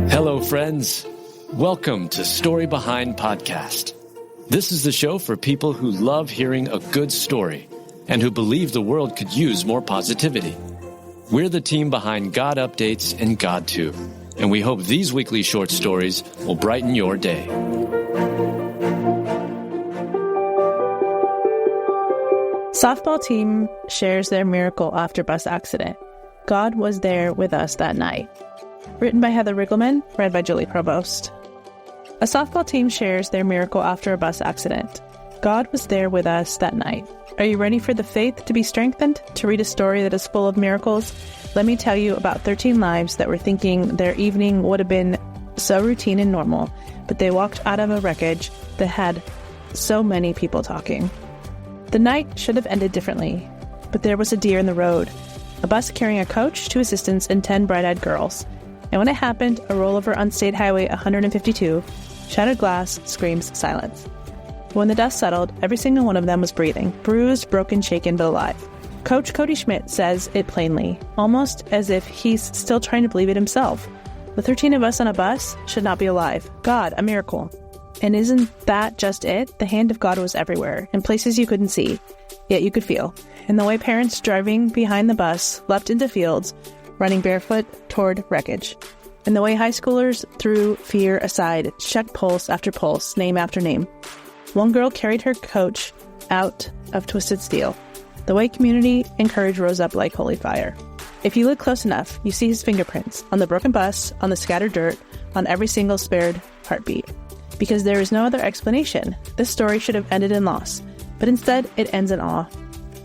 Hello, friends. Welcome to Story Behind Podcast. This is the show for people who love hearing a good story and who believe the world could use more positivity. We're the team behind GodUpdates and God2, and we hope these weekly short stories will brighten your day. Softball team shares their miracle after bus accident. God was there with us that night. Written by Heather Riggleman, read by Julie Provost. A softball team shares their miracle after a bus accident. God was there with us that night. Are you ready for the faith to be strengthened? To read a story that is full of miracles? Let me tell you about 13 lives that were thinking their evening would have been so routine and normal, but they walked out of a wreckage that had so many people talking. The night should have ended differently, but there was a deer in the road, a bus carrying a coach, 2 assistants, and 10 bright-eyed girls. And when it happened, a rollover on State Highway 152, shattered glass, screams, silence. When the dust settled, every single one of them was breathing, bruised, broken, shaken, but alive. Coach Cody Schmidt says it plainly, almost as if he's still trying to believe it himself. The 13 of us on a bus should not be alive. God, a miracle. And isn't that just it? The hand of God was everywhere, in places you couldn't see, yet you could feel. And the way parents driving behind the bus leapt into fields, running barefoot toward wreckage. And the way high schoolers threw fear aside, checked pulse after pulse, name after name. One girl carried her coach out of twisted steel. The way community and courage rose up like holy fire. If you look close enough, you see his fingerprints on the broken bus, on the scattered dirt, on every single spared heartbeat. Because there is no other explanation. This story should have ended in loss, but instead it ends in awe.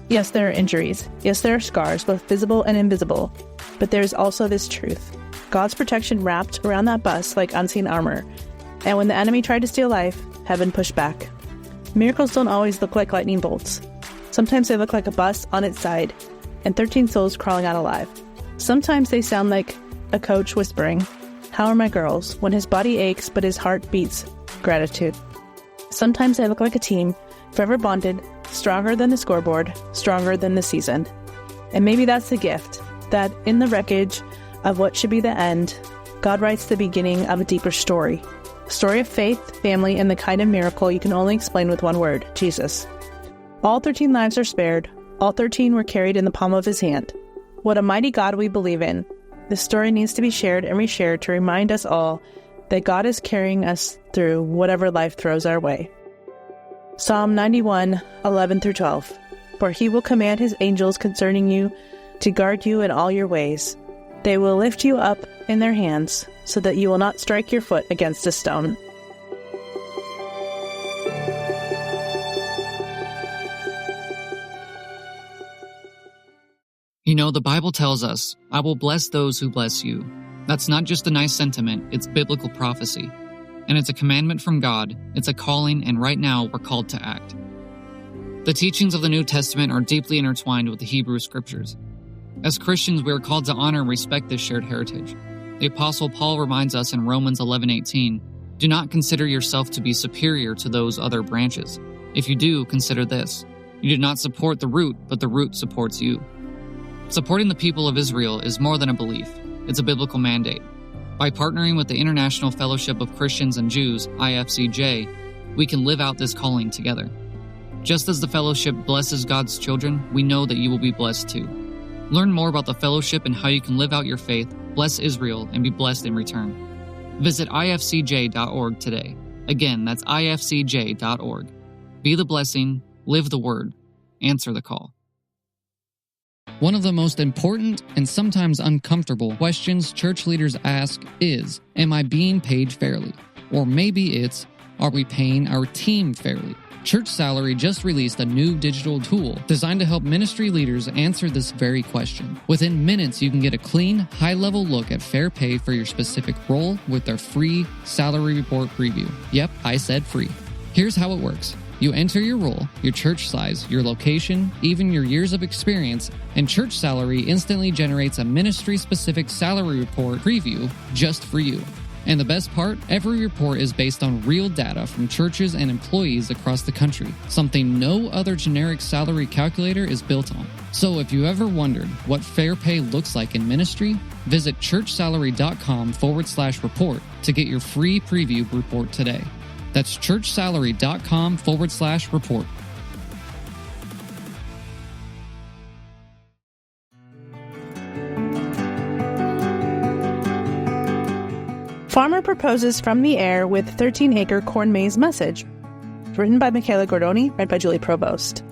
Yes, there are injuries. Yes, there are scars, both visible and invisible. But there is also this truth. God's protection wrapped around that bus like unseen armor. And when the enemy tried to steal life, heaven pushed back. Miracles don't always look like lightning bolts. Sometimes they look like a bus on its side, and 13 souls crawling out alive. Sometimes they sound like a coach whispering, "How are my girls?" when his body aches but his heart beats gratitude. Sometimes they look like a team, forever bonded, stronger than the scoreboard, stronger than the season. And maybe that's the gift, that in the wreckage of what should be the end, God writes the beginning of a deeper story. A story of faith, family, and the kind of miracle you can only explain with one word: Jesus. All 13 lives are spared. All 13 were carried in the palm of his hand. What a mighty God we believe in. This story needs to be shared and reshared to remind us all that God is carrying us through whatever life throws our way. Psalm 91, 11-12. For he will command his angels concerning you to guard you in all your ways. They will lift you up in their hands so that you will not strike your foot against a stone. You know, the Bible tells us, I will bless those who bless you. That's not just a nice sentiment, it's biblical prophecy. And it's a commandment from God, it's a calling, and right now we're called to act. The teachings of the New Testament are deeply intertwined with the Hebrew Scriptures. As Christians, we are called to honor and respect this shared heritage. The Apostle Paul reminds us in Romans 11:18, do not consider yourself to be superior to those other branches. If you do, consider this. You did not support the root, but the root supports you. Supporting the people of Israel is more than a belief. It's a biblical mandate. By partnering with the International Fellowship of Christians and Jews, IFCJ, we can live out this calling together. Just as the fellowship blesses God's children, we know that you will be blessed too. Learn more about the fellowship and how you can live out your faith, bless Israel, and be blessed in return. Visit ifcj.org today. Again, that's ifcj.org. Be the blessing, live the word, answer the call. One of the most important and sometimes uncomfortable questions church leaders ask is, am I being paid fairly? Or maybe it's, are we paying our team fairly? Church Salary just released a new digital tool designed to help ministry leaders answer this very question. Within minutes, you can get a clean, high-level look at fair pay for your specific role with their free salary report preview. Yep, I said free. Here's how it works. You enter your role, your church size, your location, even your years of experience, and Church Salary instantly generates a ministry-specific salary report preview just for you. And the best part, every report is based on real data from churches and employees across the country, something no other generic salary calculator is built on. So if you ever wondered what fair pay looks like in ministry, visit churchsalary.com/report to get your free preview report today. That's churchsalary.com/report. Farmer proposes from the air with 13-acre corn maze message. Written by Michaela Gordoni, read by Julie Provost.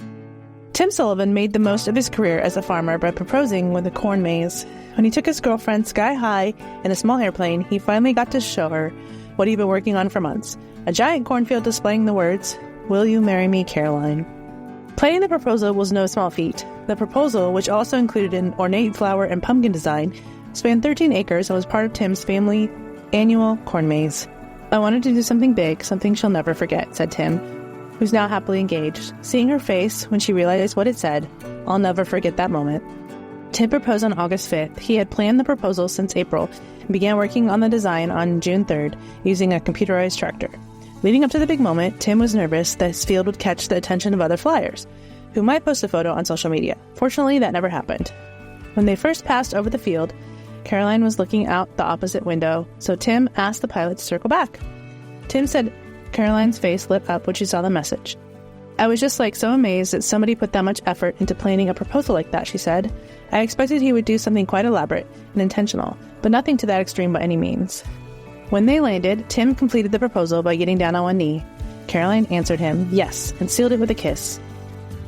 Tim Sullivan made the most of his career as a farmer by proposing with a corn maze. When he took his girlfriend sky high in a small airplane, he finally got to show her what he'd been working on for months. A giant cornfield displaying the words, "Will you marry me, Caroline?" Planning the proposal was no small feat. The proposal, which also included an ornate flower and pumpkin design, spanned 13 acres and was part of Tim's family annual corn maze. "I wanted to do something big, something she'll never forget," said Tim, who's now happily engaged. Seeing her face when she realized what it said, "I'll never forget that moment." Tim proposed on August 5th. He had planned the proposal since April and began working on the design on June 3rd using a computerized tractor. Leading up to the big moment, Tim was nervous that his field would catch the attention of other flyers, who might post a photo on social media. Fortunately, that never happened. When they first passed over the field, Caroline was looking out the opposite window, so Tim asked the pilot to circle back. Tim said Caroline's face lit up when she saw the message. "I was just so amazed that somebody put that much effort into planning a proposal like that," she said. "I expected he would do something quite elaborate and intentional, but nothing to that extreme by any means." When they landed, Tim completed the proposal by getting down on one knee. Caroline answered him, yes, and sealed it with a kiss.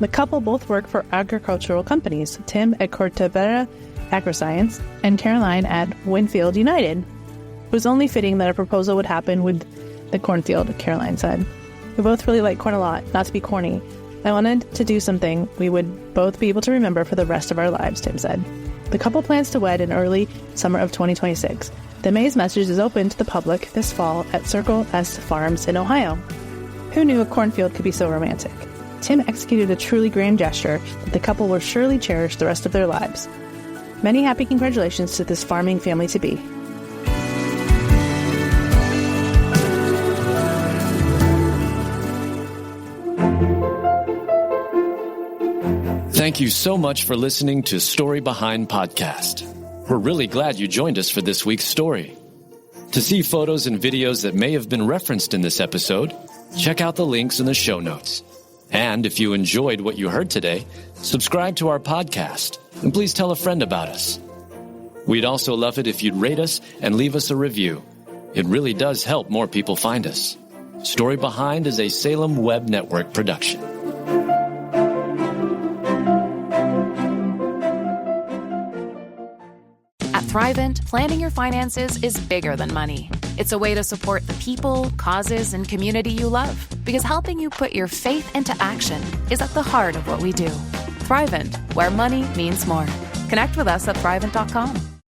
The couple both work for agricultural companies, Tim at Cortevera Agriscience and Caroline at Winfield United. It was only fitting that a proposal would happen with the cornfield, Caroline said. "We both really like corn a lot, not to be corny. I wanted to do something we would both be able to remember for the rest of our lives," Tim said. The couple plans to wed in early summer of 2026. The maze message is open to the public this fall at Circle S Farms in Ohio. Who knew a cornfield could be so romantic? Tim executed a truly grand gesture that the couple will surely cherish the rest of their lives. Many happy congratulations to this farming family-to-be. Thank you so much for listening to Story Behind Podcast. We're really glad you joined us for this week's story. To see photos and videos that may have been referenced in this episode, check out the links in the show notes. And if you enjoyed what you heard today, subscribe to our podcast, and please tell a friend about us. We'd also love it if you'd rate us and leave us a review. It really does help more people find us. Story Behind is a Salem Web Network production. At Thrivent, planning your finances is bigger than money. It's a way to support the people, causes, and community you love. Because helping you put your faith into action is at the heart of what we do. Thrivent, where money means more. Connect with us at Thrivent.com.